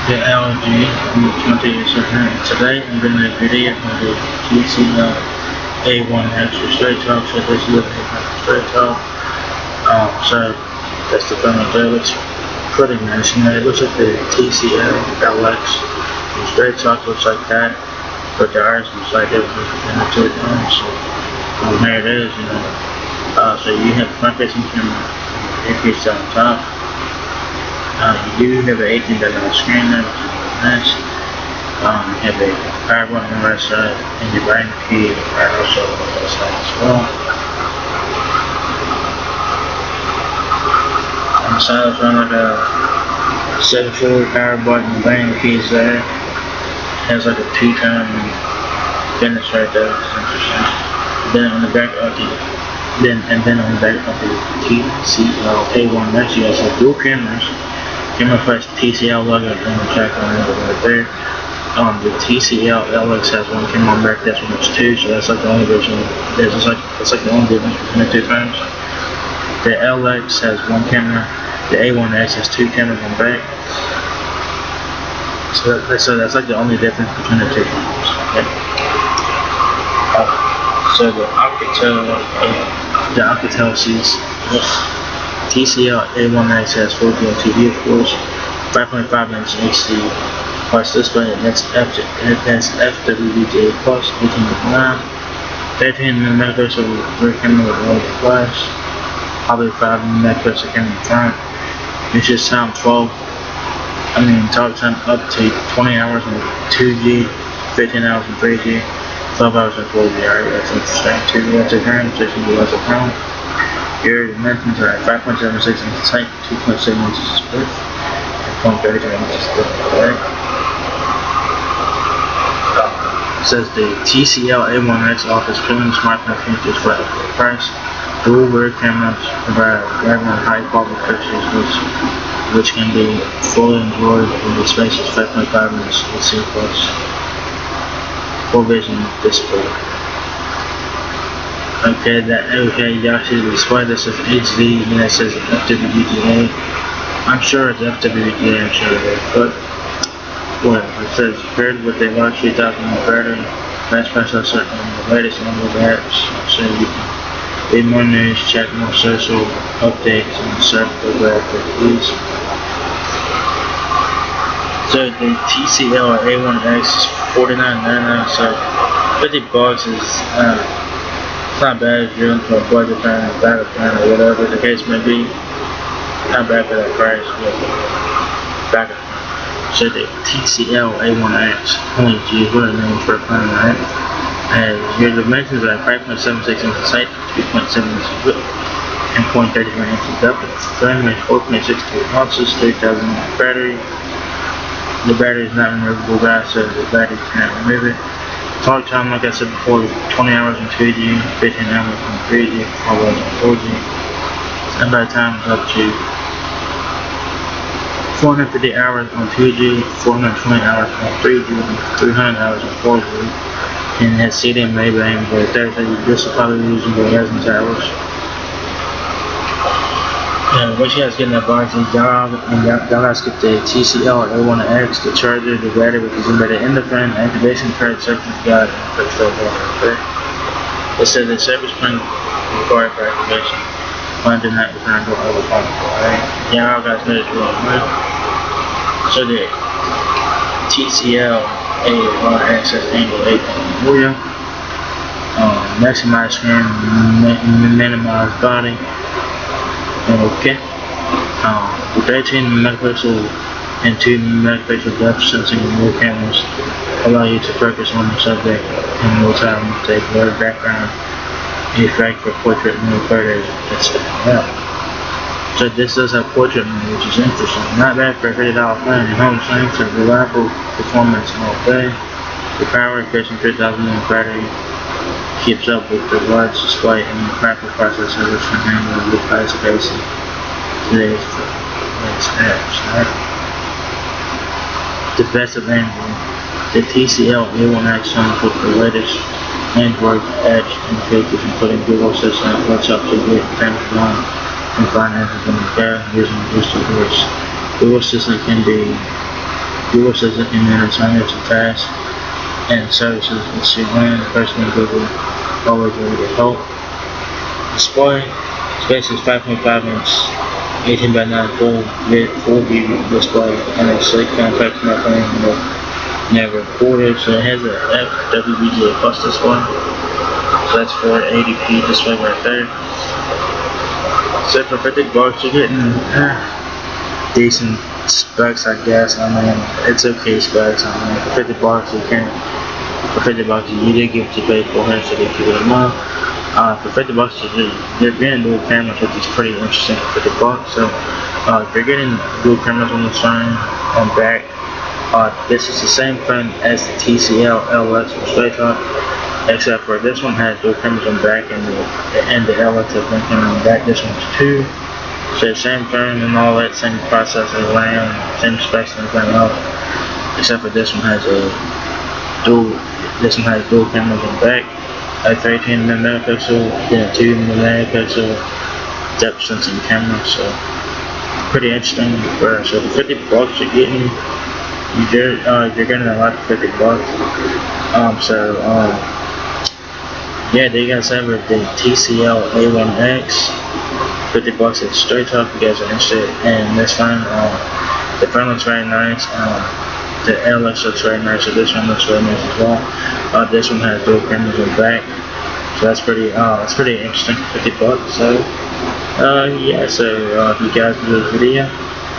The LG today I'm doing a video on the TCL A1X straight talk. So this is a straight talk. So that's the phone there. It looks pretty nice. You know, it looks like the TCL LX. The straight talk looks like that, but the ours looks like it was in the two phones. So there it is. You know, so you have front facing camera, earpiece on top. You do have an 18-bit on the screen there, which is nice. You have a power button on the right side, and your writing key right also on the right side as well. On the side is like a 7-forward power button, writing keys there. It has like a 2-time finish right there, which is interesting. Then on the back of the on the back of the TCL A1X, you guys have dual cameras. Camera plus TCL logo on the back right there. The TCL LX has one camera on the back, that's one, it's two, so that's like the only version. That's like the only difference between the two phones. The LX has one camera, the A1X has two cameras on the back. So that's like the only difference between the two phones. Okay. So the Alcatel sees TCL A1X has 4K TV, of course, 5.5-inch HD plus display, and that's FWD plus 18.9, 13mm rear camera with LED flash, probably 5mm camera in front. It should sound talk time up to 20 hours on 2G, 15 hours on 3G, 12 hours on 4G. Alright, that's interesting. 2 watts of RAM, 16 watts of RAM. Your dimensions are 5.76 inches height, 2.7 inches width, and 0.33 inches depth. Alright. It says the TCL A1X offers premium smartphone features for a price. Dual rear cameras provide high quality pictures, which can be fully enjoyed in the spacious 5.5-inch LCD plus full vision display. Okay, y'all see the display that says HD and that says FWD. I'm sure it's FWD, I'm sure of it, but whatever. It says paired with a large 3,000 mAh battery, fast processor, and the latest Android apps, so you can read more news, check more social updates, and surf the web with ease. So the TCL A1X is $49.99, so $50 is it's not bad if you're into a budget plan, a battle plan, or whatever the case may be. Not bad for that price, but back up. So the TCL A1X, holy geez, what a name for a phone, right? And your dimensions are 5.76 inches height, 2.7 inches width, and 0.33 inches depth. Frame is 4.62 ounces, 3,000 mAh battery. The battery is not removable, guys, so the battery cannot remove it. Talk time, like I said before, 20 hours on 2G, 15 hours on 3G, 12 hours on 4G. Standby time is up to 450 hours on 2G, 420 hours on 3G, 300 hours on 4G. And it has CDMA band, but this will probably be using the resin towers. And what you guys get in that box is y'all guys get the TCL A1X, the charger, the battery, which is embedded in the phone, activation card, sections guide, and quick start button. Okay. It says the service plan required for activation. Plan do not return to other phone. Alright. Y'all guys know this real good. So the TCL A1X has angle 8.0. Maximize screen, minimize body. Okay. With 18-megapixel and 2-megapixel depth sensing rear cameras allow you to focus on the subject in real time, take blurred background, effect for portrait mode photos, etc. Yeah. So this does have portrait mode, which is interesting. Not bad for a $50 phone. Home strength and reliable performance all day. The power efficient 3,000 mAh battery keeps up with the large display and the graphic processor, which can handle the fast pacing today's latest apps. Right? The best of Android. The TCL A1X comes with the latest Android Edge and features, including Google Assistant, WhatsApp to get family phone, and find answers in the car using boosted voice. Google Assistant can be Google says it can assign to tasks and services which you learn. Personally, Google always ready to help. Display space is 5.5 inch, 18 by 9 full view display, and a sleek compact smartphone with never recorded. So it has a FWBGA plus display. So that's for 80p display right there. So for $50 you're getting decent specs, I guess. I mean, it's okay specs. I mean, for $50 you can. For $50 you did get to pay $460 a month. For $50 you're getting dual cameras, which is pretty interesting for $50. So if you're getting dual cameras on the front and back, this is the same phone as the TCL A1X from straight up, except for this one has dual cameras on back and the A1X has one camera on back. This one's two. So same phone and all that, same processor, RAM, same specs and everything else, except for this one has dual cameras on back, a 13 megapixel, then a 2 megapixel depth sensing camera. So pretty interesting. So for $50 you're getting a lot for $50. Yeah, they got some with the TCL A1X. $50 is straight up if you guys are interested in this phone. The phone looks very nice. The LX looks very nice, so this one looks very nice as well. This one has dual cameras on the back, so that's pretty interesting. $50. So yeah, so if you guys enjoyed the video,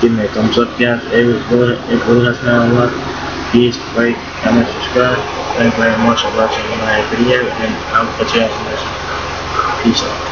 give me a thumbs up, guys. It really helps me out a lot. Please like, comment, subscribe. Thank you very much for watching my video, and I'll catch you guys in the next one. Peace out.